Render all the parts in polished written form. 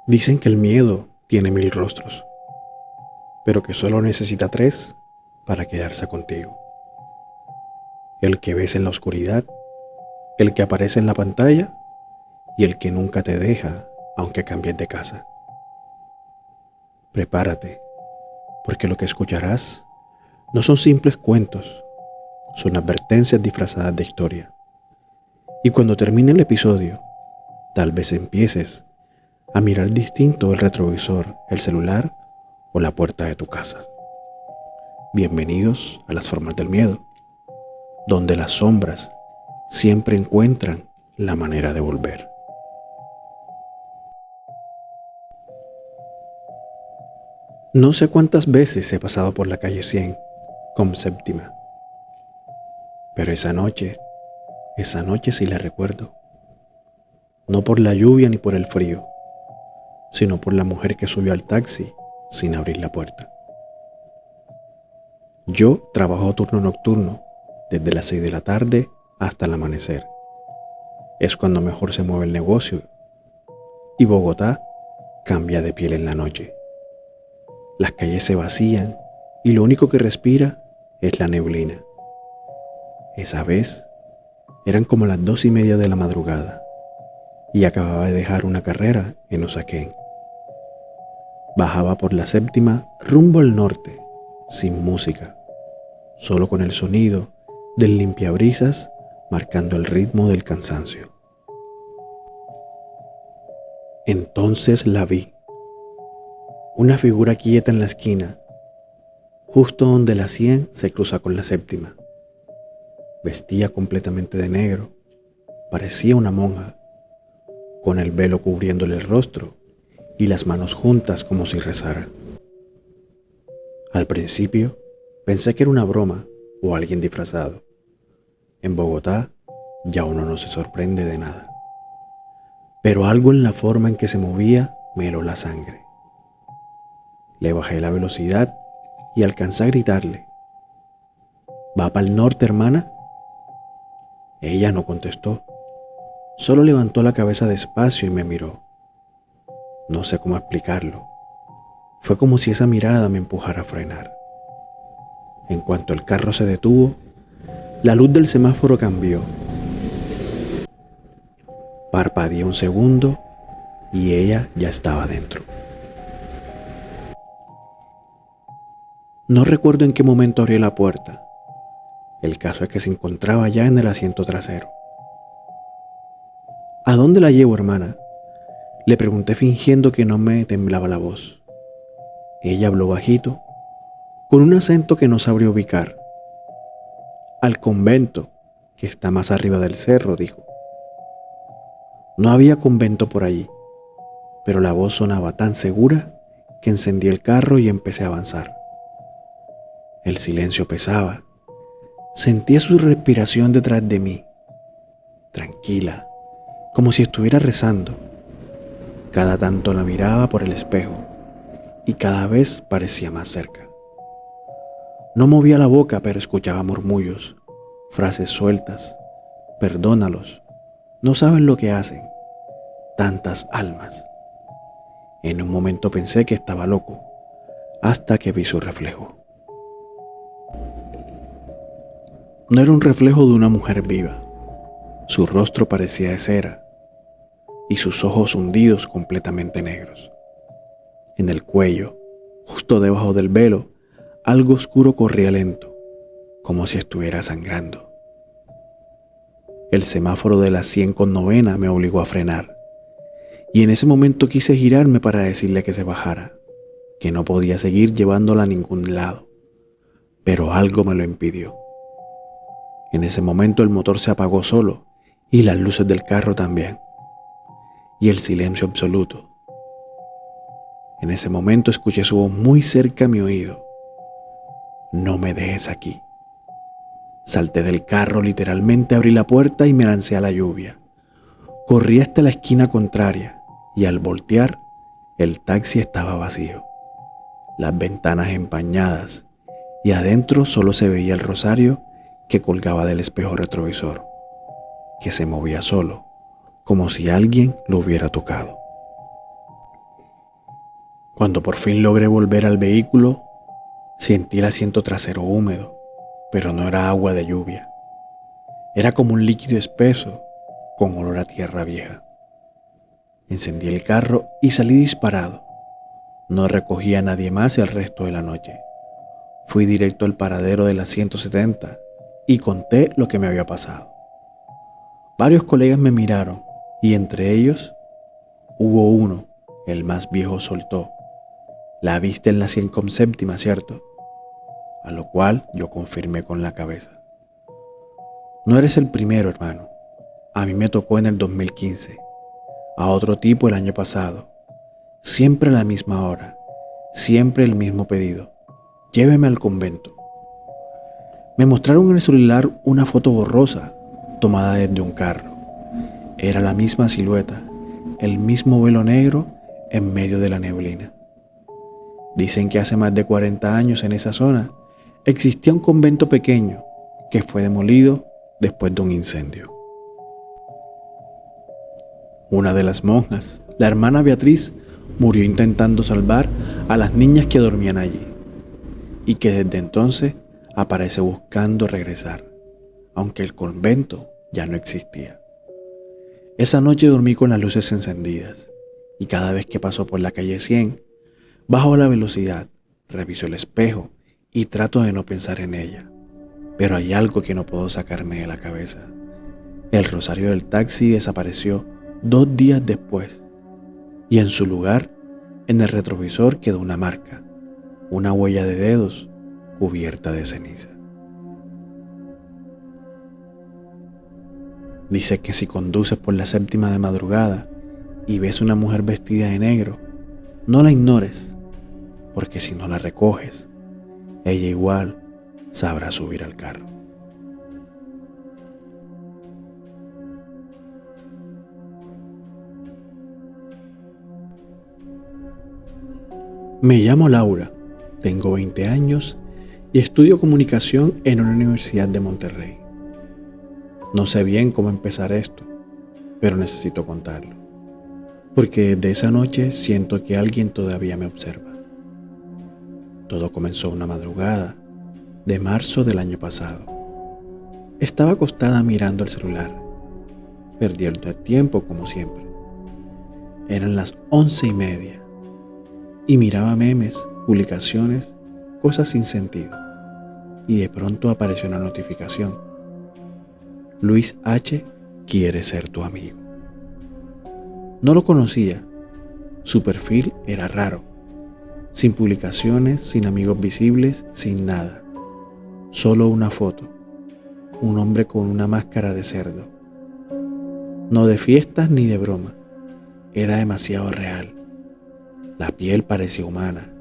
Dicen que el miedo tiene 1000 rostros, pero que solo necesita 3 para quedarse contigo. El que ves en la oscuridad, el que aparece en la pantalla y el que nunca te deja aunque cambies de casa. Prepárate, porque lo que escucharás no son simples cuentos, son advertencias disfrazadas de historia. Y cuando termine el episodio, tal vez empieces a mirar distinto el retrovisor, el celular o la puerta de tu casa. Bienvenidos a las formas del miedo, donde las sombras siempre encuentran la manera de volver. No sé cuántas veces he pasado por la calle 100 con séptima, pero esa noche sí la recuerdo. No por la lluvia ni por el frío, sino por la mujer que subió al taxi sin abrir la puerta. Yo trabajo turno nocturno, desde las 6 de la tarde hasta el amanecer. Es cuando mejor se mueve el negocio y Bogotá cambia de piel en la noche. Las calles se vacían y lo único que respira es la neblina. Esa vez eran como las 2:30 de la madrugada y acababa de dejar una carrera en Usaquén. Bajaba por la séptima rumbo al norte, sin música, solo con el sonido del limpiabrisas marcando el ritmo del cansancio. Entonces la vi, una figura quieta en la esquina, justo donde la 100 se cruza con la séptima. Vestía completamente de negro, parecía una monja, con el velo cubriéndole el rostro y las manos juntas como si rezara. Al principio pensé que era una broma o alguien disfrazado. En Bogotá ya uno no se sorprende de nada. Pero algo en la forma en que se movía me heló la sangre. Le bajé la velocidad y alcancé a gritarle: ¿Va para el norte, hermana? Ella no contestó, solo levantó la cabeza despacio y me miró. No sé cómo explicarlo. Fue como si esa mirada me empujara a frenar. En cuanto el carro se detuvo, la luz del semáforo cambió. Parpadeé un segundo y ella ya estaba dentro. No recuerdo en qué momento abrí la puerta. El caso es que se encontraba ya en el asiento trasero. ¿A dónde la llevo, hermana?, le pregunté fingiendo que no me temblaba la voz. Ella habló bajito, con un acento que no sabría ubicar. Al convento, que está más arriba del cerro, dijo. No había convento por allí, pero la voz sonaba tan segura que encendí el carro y empecé a avanzar. El silencio pesaba. Sentía su respiración detrás de mí, tranquila, como si estuviera rezando. Cada tanto la miraba por el espejo y cada vez parecía más cerca. No movía la boca, pero escuchaba murmullos, frases sueltas. Perdónalos, no saben lo que hacen. Tantas almas. En un momento pensé que estaba loco, hasta que vi su reflejo. No era un reflejo de una mujer viva. Su rostro parecía de cera y sus ojos hundidos completamente negros. En el cuello, justo debajo del velo, algo oscuro corría lento, como si estuviera sangrando. El semáforo de las 100 con novena me obligó a frenar, y en ese momento quise girarme para decirle que se bajara, que no podía seguir llevándola a ningún lado, pero algo me lo impidió. En ese momento el motor se apagó solo y las luces del carro también, y el silencio absoluto. En ese momento escuché su voz muy cerca a mi oído. No me dejes aquí. Salté del carro, literalmente abrí la puerta y me lancé a la lluvia. Corrí hasta la esquina contraria y al voltear, el taxi estaba vacío. Las ventanas empañadas y adentro solo se veía el rosario que colgaba del espejo retrovisor, que se movía solo, como si alguien lo hubiera tocado. Cuando por fin logré volver al vehículo, sentí el asiento trasero húmedo, pero no era agua de lluvia. Era como un líquido espeso con olor a tierra vieja. Encendí el carro y salí disparado. No recogí a nadie más el resto de la noche. Fui directo al paradero de la 170 y conté lo que me había pasado. Varios colegas me miraron y entre ellos hubo uno, el más viejo, soltó: "La viste en la 107ª, ¿cierto?", a lo cual yo confirmé con la cabeza. No eres el primero, hermano. A mí me tocó en el 2015, a otro tipo el año pasado. Siempre a la misma hora, siempre el mismo pedido: lléveme al convento. Me mostraron en el celular una foto borrosa tomada desde un carro. Era la misma silueta, el mismo velo negro en medio de la neblina. Dicen que hace más de 40 años en esa zona existía un convento pequeño que fue demolido después de un incendio. Una de las monjas, la hermana Beatriz, murió intentando salvar a las niñas que dormían allí, y que desde entonces aparece buscando regresar, aunque el convento ya no existía. Esa noche dormí con las luces encendidas, y cada vez que paso por la calle 100, bajo la velocidad, reviso el espejo y trato de no pensar en ella. Pero hay algo que no puedo sacarme de la cabeza. El rosario del taxi desapareció 2 días después, y en su lugar, en el retrovisor quedó una marca, una huella de dedos cubierta de ceniza. Dice que si conduces por la 7ª de madrugada y ves una mujer vestida de negro, no la ignores, porque si no la recoges, ella igual sabrá subir al carro. Me llamo Laura, tengo 20 años y estudio comunicación en una universidad de Monterrey. No sé bien cómo empezar esto, pero necesito contarlo, porque desde esa noche siento que alguien todavía me observa. Todo comenzó una madrugada de marzo del año pasado. Estaba acostada mirando el celular, perdiendo el tiempo como siempre. Eran las 11:30 y miraba memes, publicaciones, cosas sin sentido. Y de pronto apareció una notificación: Luis H. quiere ser tu amigo. No lo conocía. Su perfil era raro, sin publicaciones, sin amigos visibles, sin nada. Solo una foto, un hombre con una máscara de cerdo. No de fiestas ni de broma, era demasiado real. La piel parecía humana,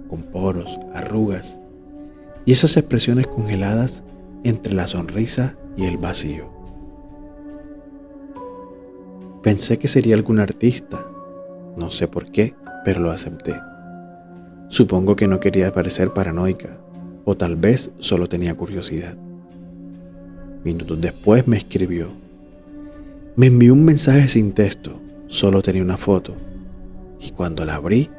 con poros, arrugas y esas expresiones congeladas entre la sonrisa y el vacío. Pensé que sería algún artista, no sé por qué, pero lo acepté. Supongo que no quería parecer paranoica, o tal vez solo tenía curiosidad. Minutos después me escribió. Me envió un mensaje sin texto, solo tenía una foto, y cuando la abrí,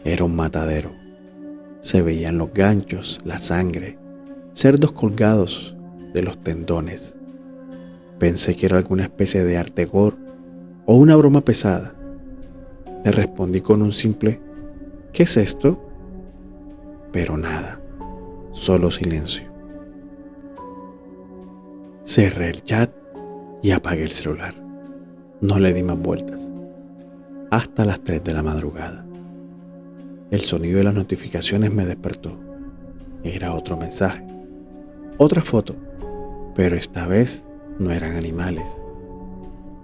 era un matadero. Se veían los ganchos, la sangre, cerdos colgados de los tendones. Pensé que era alguna especie de arte gore o una broma pesada. Le respondí con un simple ¿qué es esto? Pero nada, solo silencio. Cerré el chat y apagué el celular. No le di más vueltas. Hasta las 3 de la madrugada. El sonido de las notificaciones me despertó. Era otro mensaje, otra foto, pero esta vez no eran animales.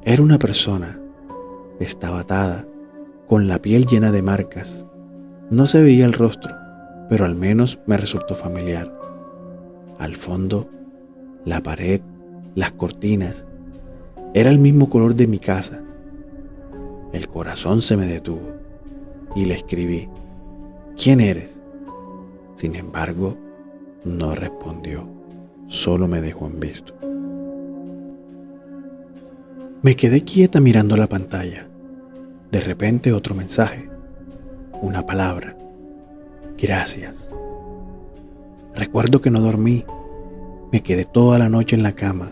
Era una persona. Estaba atada, con la piel llena de marcas. No se veía el rostro, pero al menos me resultó familiar. Al fondo, la pared, las cortinas, era el mismo color de mi casa. El corazón se me detuvo y le escribí: ¿quién eres? Sin embargo, no respondió, solo me dejó en visto. Me quedé quieta mirando la pantalla. De repente otro mensaje. una palabra: gracias. Recuerdo que no dormí, me quedé toda la noche en la cama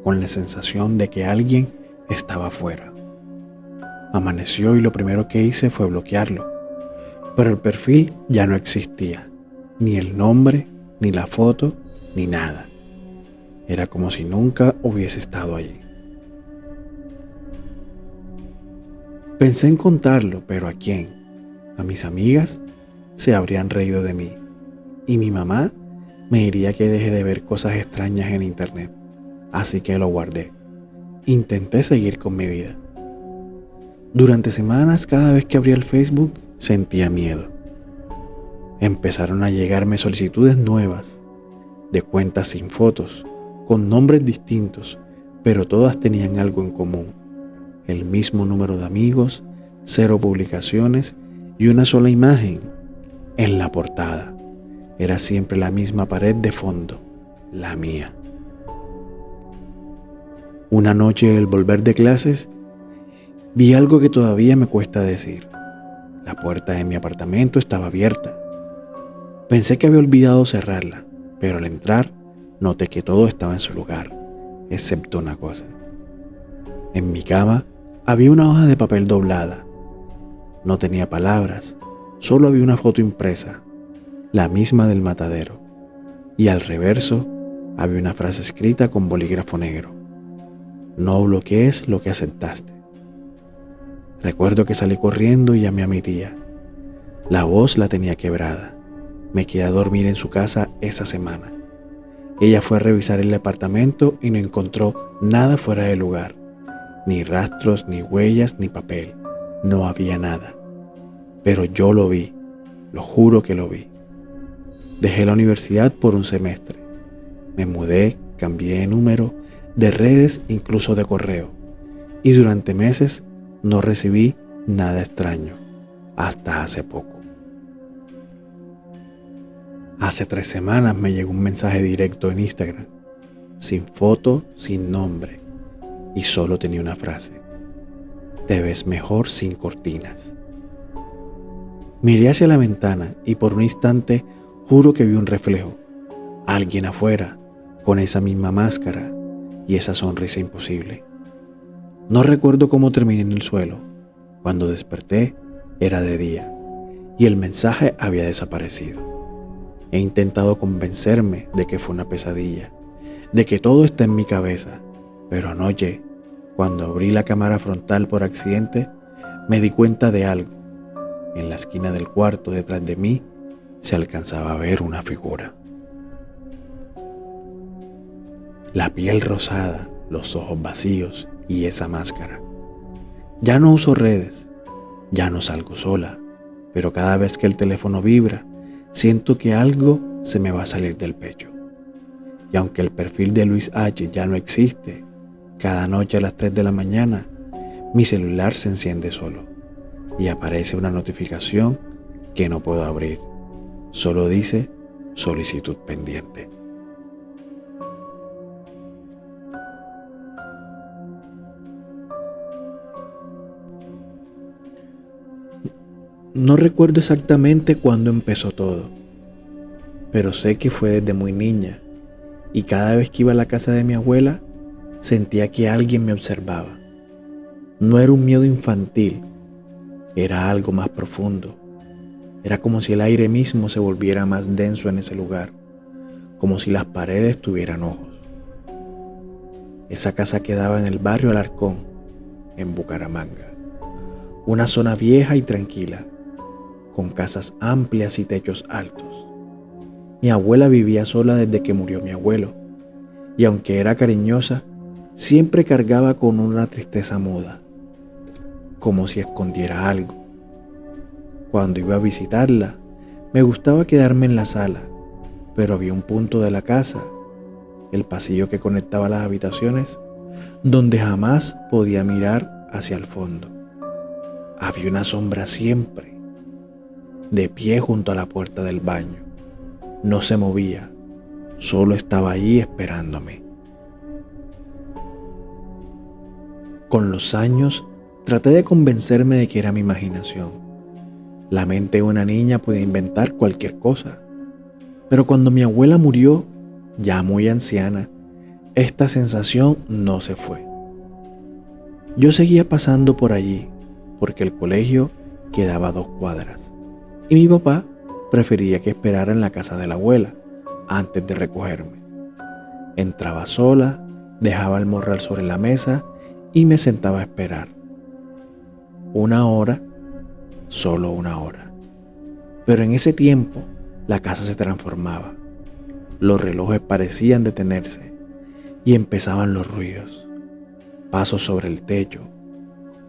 con la sensación de que alguien estaba afuera. Amaneció y lo primero que hice fue bloquearlo, pero el perfil ya no existía, ni el nombre, ni la foto, ni nada. Era como si nunca hubiese estado allí. Pensé en contarlo, pero ¿a quién? A mis amigas se habrían reído de mí, y mi mamá me diría que deje de ver cosas extrañas en internet, así que lo guardé. Intenté seguir con mi vida. Durante semanas, cada vez que abría el Facebook, sentía miedo. Empezaron a llegarme solicitudes nuevas, de cuentas sin fotos, con nombres distintos, pero todas tenían algo en común: el mismo número de amigos, 0 publicaciones y una sola imagen en la portada. Era siempre la misma pared de fondo, la mía. Una noche, al volver de clases, vi algo que todavía me cuesta decir. La puerta de mi apartamento estaba abierta. Pensé que había olvidado cerrarla, pero al entrar noté que todo estaba en su lugar, excepto una cosa. En mi cama había una hoja de papel doblada. No tenía palabras, solo había una foto impresa, la misma del matadero, y al reverso había una frase escrita con bolígrafo negro: no bloquees lo que aceptaste. Recuerdo que salí corriendo y llamé a mi tía. La voz la tenía quebrada. Me quedé a dormir en su casa esa semana. Ella fue a revisar el apartamento y no encontró nada fuera de lugar. Ni rastros, ni huellas, ni papel. No había nada. Pero yo lo vi, lo juro que lo vi. Dejé la universidad por un semestre. Me mudé, cambié de número, de redes, incluso de correo. Y durante meses no recibí nada extraño, hasta hace poco. Hace 3 semanas me llegó un mensaje directo en Instagram, sin foto, sin nombre, y solo tenía una frase: te ves mejor sin cortinas. Miré hacia la ventana y por un instante juro que vi un reflejo, alguien afuera, con esa misma máscara y esa sonrisa imposible. No recuerdo cómo terminé en el suelo. Cuando desperté era de día y el mensaje había desaparecido. He intentado convencerme de que fue una pesadilla, de que todo está en mi cabeza, pero anoche, cuando abrí la cámara frontal por accidente, me di cuenta de algo. En la esquina del cuarto detrás de mí se alcanzaba a ver una figura. La piel rosada, los ojos vacíos y esa máscara. Ya no uso redes, ya no salgo sola, pero cada vez que el teléfono vibra, siento que algo se me va a salir del pecho. Y aunque el perfil de Luis H. ya no existe, cada noche a las 3 de la mañana, mi celular se enciende solo y aparece una notificación que no puedo abrir. Solo dice solicitud pendiente. No recuerdo exactamente cuándo empezó todo, pero sé que fue desde muy niña, y cada vez que iba a la casa de mi abuela, sentía que alguien me observaba. No era un miedo infantil, era algo más profundo. Era como si el aire mismo se volviera más denso en ese lugar, como si las paredes tuvieran ojos. Esa casa quedaba en el barrio Alarcón, en Bucaramanga, una zona vieja y tranquila, con casas amplias y techos altos. Mi abuela vivía sola desde que murió mi abuelo, y aunque era cariñosa, siempre cargaba con una tristeza muda, como si escondiera algo. Cuando iba a visitarla, me gustaba quedarme en la sala, pero había un punto de la casa, el pasillo que conectaba las habitaciones, donde jamás podía mirar hacia el fondo. Había una sombra siempre, de pie junto a la puerta del baño. No se movía, solo estaba allí esperándome. Con los años, traté de convencerme de que era mi imaginación. La mente de una niña puede inventar cualquier cosa. Pero cuando mi abuela murió, ya muy anciana, esta sensación no se fue. Yo seguía pasando por allí, porque el colegio quedaba a 2 cuadras, y mi papá prefería que esperara en la casa de la abuela antes de recogerme. Entraba sola, dejaba el morral sobre la mesa y me sentaba a esperar. 1 hora, solo 1 hora. Pero en ese tiempo, la casa se transformaba. Los relojes parecían detenerse y empezaban los ruidos. Pasos sobre el techo,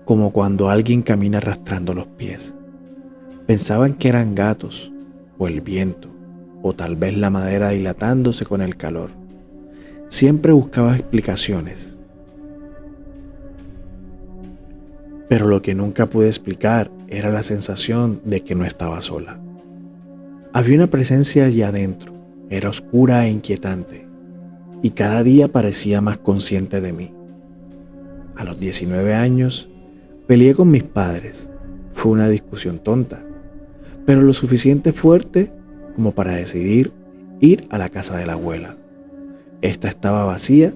como cuando alguien camina arrastrando los pies. Pensaban que eran gatos, o el viento, o tal vez la madera dilatándose con el calor. Siempre buscaba explicaciones. Pero lo que nunca pude explicar era la sensación de que no estaba sola. Había una presencia allá adentro, era oscura e inquietante, y cada día parecía más consciente de mí. A los 19 años, peleé con mis padres. Fue una discusión tonta, pero lo suficiente fuerte como para decidir ir a la casa de la abuela. Esta estaba vacía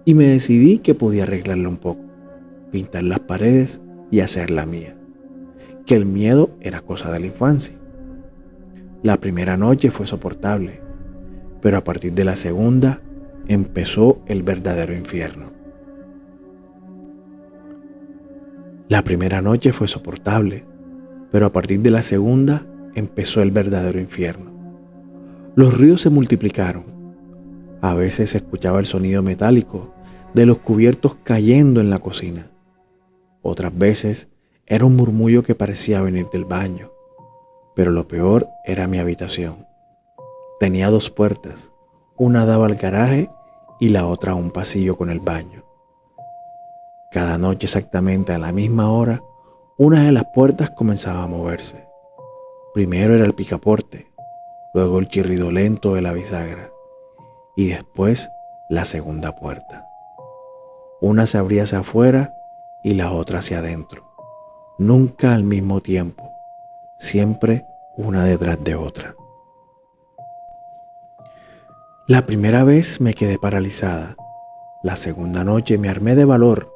y me decidí que podía arreglarla un poco, pintar las paredes y hacerla mía, que el miedo era cosa de la infancia. La primera noche fue soportable, pero a partir de la segunda empezó el verdadero infierno. La primera noche fue soportable, pero a partir de la segunda empezó el verdadero infierno. Los ruidos se multiplicaron. A veces se escuchaba el sonido metálico de los cubiertos cayendo en la cocina. Otras veces era un murmullo que parecía venir del baño. Pero lo peor era mi habitación. Tenía 2 puertas, una daba al garaje y la otra a un pasillo con el baño. Cada noche exactamente a la misma hora, una de las puertas comenzaba a moverse. Primero era el picaporte, luego el chirrido lento de la bisagra y después la segunda puerta. Una se abría hacia afuera y la otra hacia adentro. Nunca al mismo tiempo, siempre una detrás de otra. La primera vez me quedé paralizada. La segunda noche me armé de valor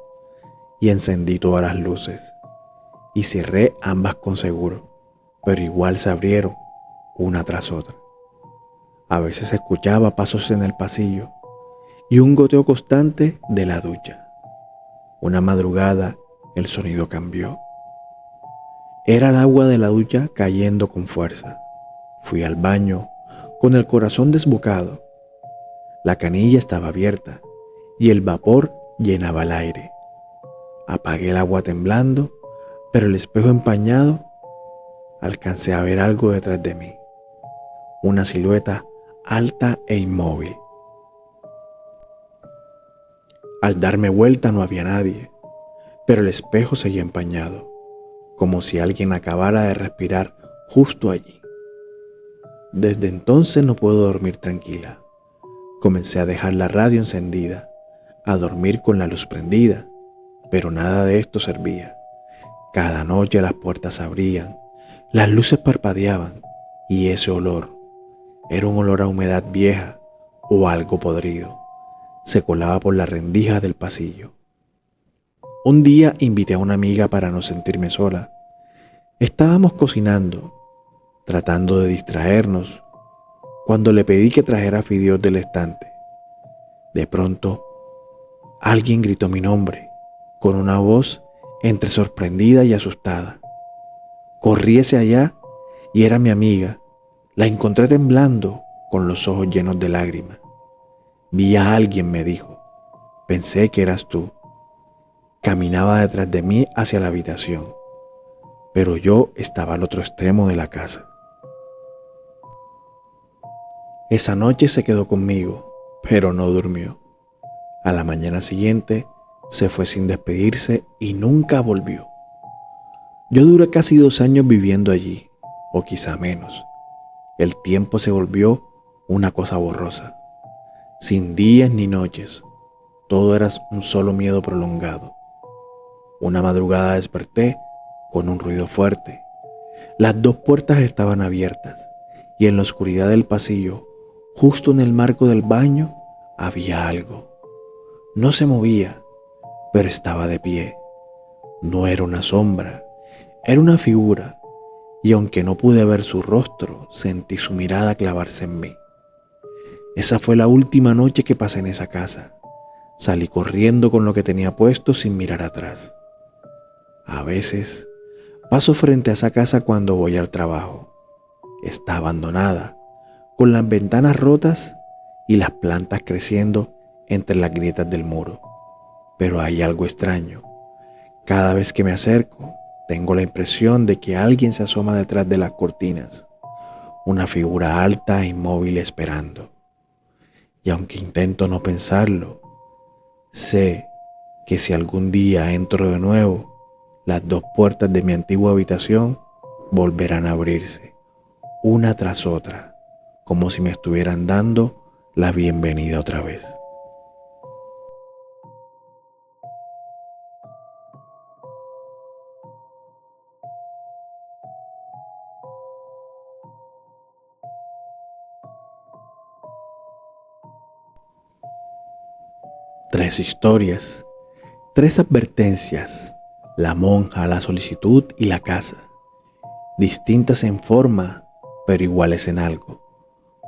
y encendí todas las luces y cerré ambas con seguro, pero igual se abrieron una tras otra. A veces escuchaba pasos en el pasillo y un goteo constante de la ducha. Una madrugada el sonido cambió. Era el agua de la ducha cayendo con fuerza. Fui al baño con el corazón desbocado. La canilla estaba abierta y el vapor llenaba el aire. Apagué el agua temblando, pero el espejo empañado alcancé a ver algo detrás de mí. Una silueta alta e inmóvil. Al darme vuelta no había nadie, pero el espejo seguía empañado, como si alguien acabara de respirar justo allí. Desde entonces no puedo dormir tranquila. Comencé a dejar la radio encendida, a dormir con la luz prendida, pero nada de esto servía. Cada noche las puertas se abrían, las luces parpadeaban y ese olor, era un olor a humedad vieja o algo podrido, se colaba por las rendijas del pasillo. Un día invité a una amiga para no sentirme sola. Estábamos cocinando, tratando de distraernos, cuando le pedí que trajera fideos del estante. De pronto, alguien gritó mi nombre, con una voz entre sorprendida y asustada. Corrí hacia allá y era mi amiga. La encontré temblando, con los ojos llenos de lágrimas. Vi a alguien, me dijo. Pensé que eras tú. Caminaba detrás de mí hacia la habitación, pero yo estaba al otro extremo de la casa. Esa noche se quedó conmigo, pero no durmió. A la mañana siguiente se fue sin despedirse y nunca volvió. Yo duré casi 2 años viviendo allí, o quizá menos. El tiempo se volvió una cosa borrosa, sin días ni noches. Todo era un solo miedo prolongado. Una madrugada desperté con un ruido fuerte. Las dos puertas estaban abiertas y en la oscuridad del pasillo, justo en el marco del baño, había algo. No se movía, pero estaba de pie. No era una sombra, era una figura, y aunque no pude ver su rostro, sentí su mirada clavarse en mí. Esa fue la última noche que pasé en esa casa. Salí corriendo con lo que tenía puesto sin mirar atrás. A veces paso frente a esa casa cuando voy al trabajo. Está abandonada, con las ventanas rotas y las plantas creciendo entre las grietas del muro. Pero hay algo extraño. Cada vez que me acerco, tengo la impresión de que alguien se asoma detrás de las cortinas, una figura alta e inmóvil esperando. Y aunque intento no pensarlo, sé que si algún día entro de nuevo, las dos puertas de mi antigua habitación volverán a abrirse, una tras otra, como si me estuvieran dando la bienvenida otra vez. Tres historias, tres advertencias: la monja, la solicitud y la casa, distintas en forma, pero iguales en algo.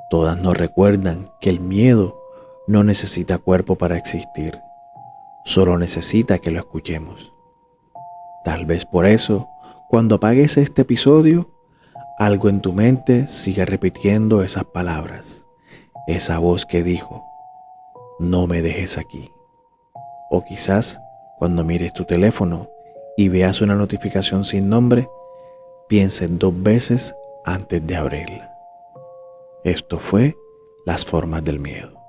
Todas nos recuerdan que el miedo no necesita cuerpo para existir, solo necesita que lo escuchemos. Tal vez por eso, cuando apagues este episodio, algo en tu mente sigue repitiendo esas palabras, esa voz que dijo: no me dejes aquí. O quizás cuando mires tu teléfono y veas una notificación sin nombre, pienses dos veces antes de abrirla. Esto fue Las formas del miedo.